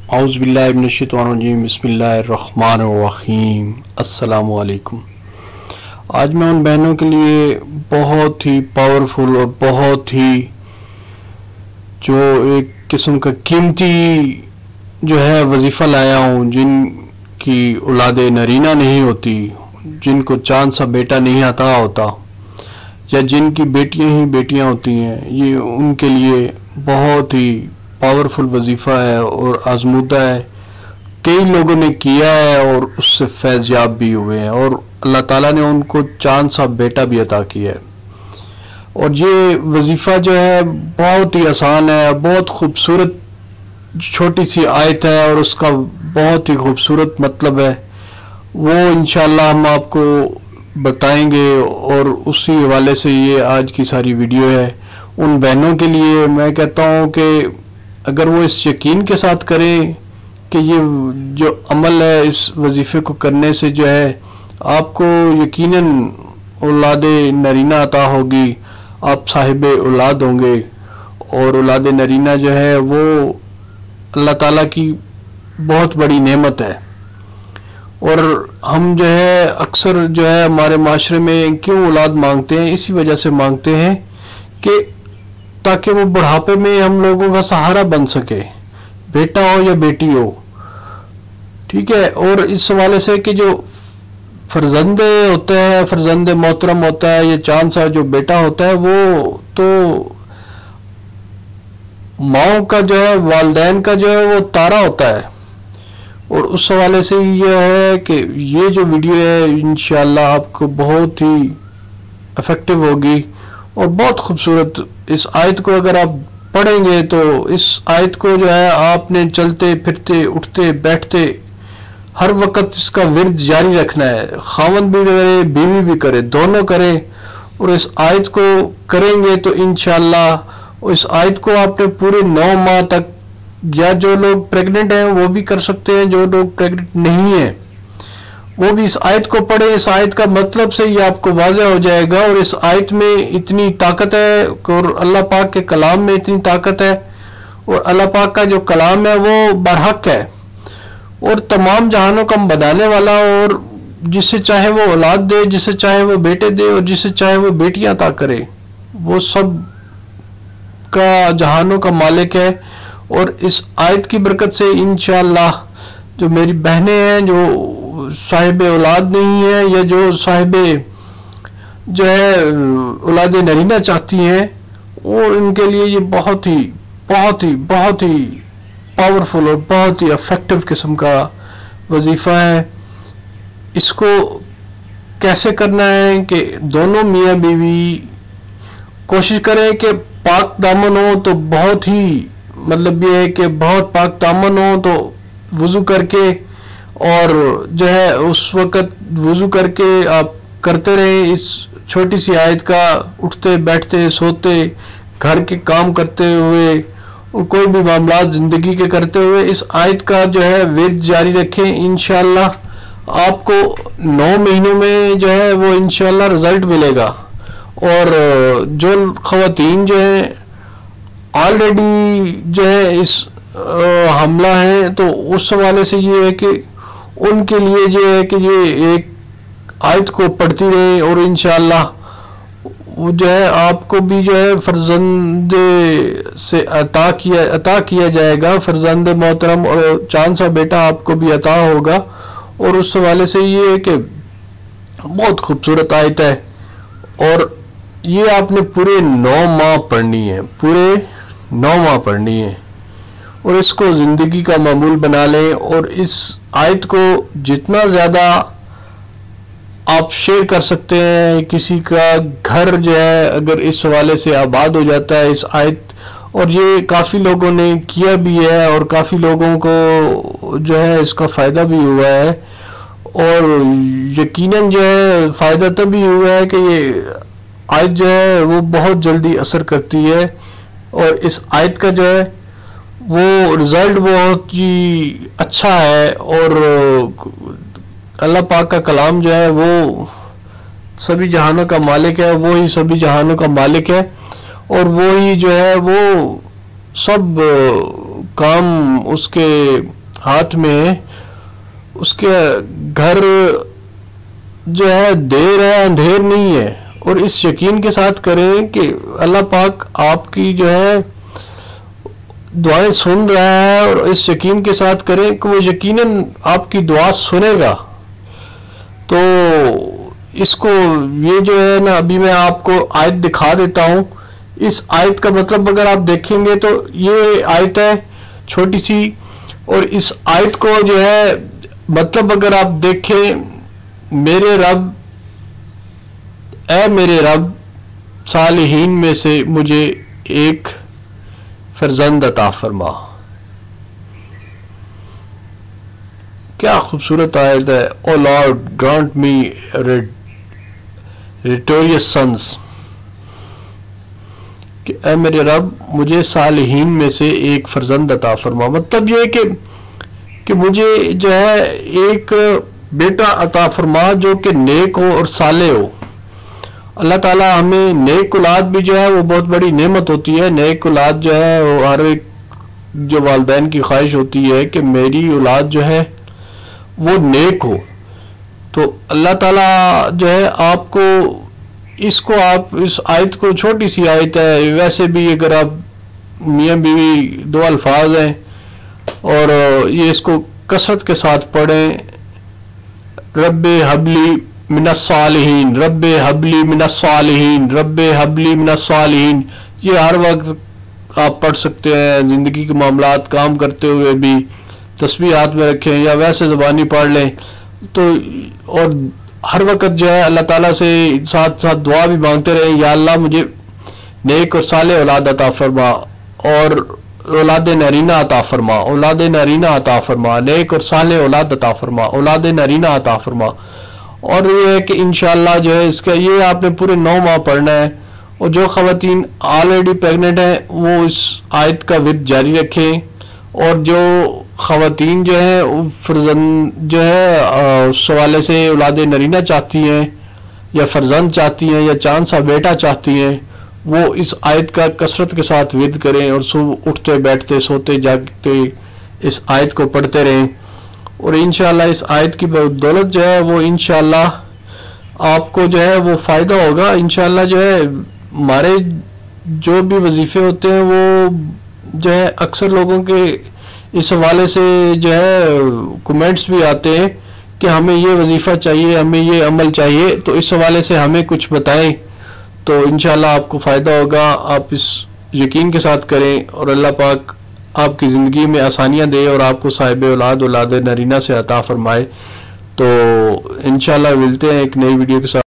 औज़ुबिल्लाहि मिनश्शैतानिर्रजीम बिस्मिल्लाहिर्रहमानिर्रहीम। अस्सलामु अलैकुम। आज मैं उन बहनों के लिए बहुत ही पावरफुल और बहुत ही जो एक किस्म का कीमती जो है वजीफ़ा लाया हूँ, जिनकी औलादे नरीना नहीं होती, जिनको चांद सा बेटा नहीं अता होता, या जिनकी बेटियां ही बेटियां होती हैं, ये उनके लिए बहुत ही पावरफुल वजीफ़ा है और आजमूदा है। कई लोगों ने किया है और उससे फैज़याब भी हुए हैं और अल्लाह ताला ने उनको चांद सा बेटा भी अता किया है। और ये वजीफ़ा जो है बहुत ही आसान है, बहुत खूबसूरत छोटी सी आयत है और उसका बहुत ही खूबसूरत मतलब है। वो इंशाअल्लाह हम आपको बताएंगे और उसी हवाले से ये आज की सारी वीडियो है। उन बहनों के लिए मैं कहता हूँ कि अगर वो इस यकीन के साथ करें कि ये जो अमल है, इस वजीफ़े को करने से जो है आपको यकीनन औलादे नरीना अता होगी, आप साहिबे औलाद होंगे। और औलादे नरीना जो है वो अल्लाह ताला की बहुत बड़ी नेमत है। और हम जो है अक्सर जो है हमारे माशरे में क्यों औलाद मांगते हैं, इसी वजह से मांगते हैं कि ताकि वो बुढ़ापे में हम लोगों का सहारा बन सके, बेटा हो या बेटी हो, ठीक है। और इस हवाले से कि जो फर्जंद होते हैं, फर्जंद मोहतरम होता है, ये चांद सा जो बेटा होता है, वो तो माओ का जो है, वालदैन का जो है वो तारा होता है। और उस हवाले से ये है कि ये जो वीडियो है इंशाअल्लाह आपको बहुत ही इफेक्टिव होगी और बहुत खूबसूरत। इस आयत को अगर आप पढ़ेंगे तो इस आयत को जो है आपने चलते फिरते उठते बैठते हर वक्त इसका विर्द जारी रखना है। खावंद भी करे, बीवी भी करे, दोनों करें। और इस आयत को करेंगे तो इंशाअल्लाह इस आयत को आपने पूरे 9 माह तक, या जो लोग प्रेग्नेंट हैं वो भी कर सकते हैं, जो लोग प्रेग्नेंट नहीं हैं वो भी इस आयत को पढ़े। इस आयत का मतलब से ये आपको वाज़ेह हो जाएगा। और इस आयत में इतनी ताकत है और अल्लाह पाक के कलाम में इतनी ताकत है, और अल्लाह पाक का जो कलाम है वो बरहक है और तमाम जहानों का बनाने वाला, और जिसे चाहे वो औलाद दे, जिसे चाहे वो बेटे दे और जिसे चाहे वो बेटियां अता करे, वो सब का जहानों का मालिक है। और इस आयत की बरकत से इंशाअल्लाह जो मेरी बहनें हैं जो साहिबे औलाद नहीं है, या जो साहिबे जो है औलादे नरीना चाहती हैं, और उनके लिए ये बहुत ही पावरफुल और बहुत ही इफेक्टिव किस्म का वजीफ़ा है। इसको कैसे करना है कि दोनों मियाँ बीवी कोशिश करें कि पाक दामन हो, तो बहुत ही मतलब ये है कि बहुत पाक दामन हो तो वज़ू करके, और जो है उस वक़्त वज़ू करके आप करते रहें इस छोटी सी आयत का, उठते बैठते सोते घर के काम करते हुए और कोई भी मामलात ज़िंदगी के करते हुए इस आयत का जो है विर्द जारी रखें। इंशाअल्लाह आपको 9 महीनों में जो है वो इंशाअल्लाह रिज़ल्ट मिलेगा। और जो ख़वातीन जो है ऑलरेडी जो है इस हमला है, तो उस हवाले से ये है कि उनके लिए ये है कि ये एक आयत को पढ़ती रहे और इंशाअल्लाह वो जो है आपको भी जो है फर्जंद से अता किया जाएगा, फर्जंद मोहतरम और चांद सा बेटा आपको भी अता होगा। और उस हवाले से ये है कि बहुत खूबसूरत आयत है और ये आपने पूरे 9 माह पढ़नी है, पूरे 9 माह पढ़नी है और इसको ज़िंदगी का मामूल बना लें। और इस आयत को जितना ज़्यादा आप शेयर कर सकते हैं, किसी का घर जो है अगर इस हवाले से आबाद हो जाता है इस आयत, और ये काफ़ी लोगों ने किया भी है और काफ़ी लोगों को जो है इसका फ़ायदा भी हुआ है। और यकीनन जो है फ़ायदा तभी हुआ है कि ये आयत जो है वो बहुत जल्दी असर करती है, और इस आयत का जो है वो रिज़ल्ट बहुत ही अच्छा है। और अल्लाह पाक का कलाम जो है वो सभी जहानों का मालिक है, वो ही सभी जहानों का मालिक है, और वो ही जो है वो सब کام اس کے ہاتھ میں ہے، اس کے گھر جو ہے دیر ہے اندھیر نہیں ہے، اور اس یقین کے ساتھ کریں کہ اللہ پاک آپ کی جو ہے دعائیں سن رہا ہے، اور اس یقین کے ساتھ کریں کہ وہ یقیناً آپ کی دعا سنے گا۔ تو اس کو یہ جو ہے نا، ابھی میں آپ کو آیت دکھا دیتا ہوں۔ اس آیت کا مطلب اگر آپ دیکھیں گے تو یہ آیت ہے چھوٹی سی، اور اس آیت کو جو ہے مطلب اگر آپ دیکھیں، میرے رب، اے میرے رب، صالحین میں سے مجھے ایک فرزند عطا فرما۔ کیا خوبصورت آیت ہے۔ او لارڈ گرانٹ می ریٹوریس سنس، کہ اے میرے رب مجھے صالحین میں سے ایک فرزند عطا فرما۔ مطلب یہ کہ مجھے جو ہے ایک بیٹا عطا فرما جو کہ نیک ہو اور صالح ہو۔ اللہ تعالیٰ ہمیں نیک اولاد بھی جو ہے وہ بہت بڑی نعمت ہوتی ہے۔ نیک اولاد جو ہے وہ ہر ایک جو والدین کی خواہش ہوتی ہے کہ میری اولاد جو ہے وہ نیک ہو۔ تو اللہ تعالیٰ جو ہے آپ کو آپ اس آیت کو، چھوٹی سی آیت ہے ویسے بھی، اگر آپ میاں بیوی دو الفاظ ہیں اور یہ اس کو کثرت کے ساتھ پڑھیں، رب حبلی من الصالحین، رب حبلی من الصالحین، رب حبلی من الصالحین، یہ ہر وقت آپ پڑھ سکتے ہیں۔ زندگی کے معاملات کام کرتے ہوئے بھی تسبیح ہاتھ میں رکھیں یا ویسے زبانی پڑھ لیں تو، اور ہر وقت جو ہے اللہ تعالیٰ سے ساتھ ساتھ دعا بھی مانگتے رہیں، یا اللہ مجھے نیک اور صالح اولاد عطا فرما، اور اولاد نرینہ عطا فرما، اولاد نرینہ عطا فرما، نیک اور صالح اولاد عطا فرما، اولاد نرینہ عطا فرما۔ اور یہ ہے کہ انشاءاللہ جو ہے اس کا یہ آپ نے پورے 9 ماہ پڑھنا ہے، اور جو خواتین آلریڈی پیگنٹ ہیں وہ اس آیت کا ورد جاری رکھیں، اور جو خواتین جو ہیں فرزند جو ہے اس حوالے سے اولاد نرینہ چاہتی ہیں یا فرزند چاہتی ہیں یا چاند سا بیٹا چاہتی ہیں، وہ اس آیت کا کثرت کے ساتھ ورد کریں، اور صبح اٹھتے بیٹھتے سوتے جاگتے اس آیت کو پڑھتے رہیں، اور انشاءاللہ اس آیت کی بدولت جو ہے وہ انشاءاللہ آپ کو جو ہے وہ فائدہ ہوگا۔ انشاءاللہ جو ہے ہمارے جو بھی وظیفے ہوتے ہیں وہ جو ہے اکثر لوگوں کے اس حوالے سے جو ہے کمنٹس بھی آتے ہیں کہ ہمیں یہ وظیفہ چاہیے، ہمیں یہ عمل چاہیے، تو اس حوالے سے ہمیں کچھ بتائیں، تو انشاءاللہ آپ کو فائدہ ہوگا۔ آپ اس یقین کے ساتھ کریں، اور اللہ پاک آپ کی زندگی میں آسانیاں دے اور آپ کو صاحب اولاد نرینہ سے عطا فرمائے۔ تو انشاءاللہ ملتے ہیں ایک نئی ویڈیو کے ساتھ۔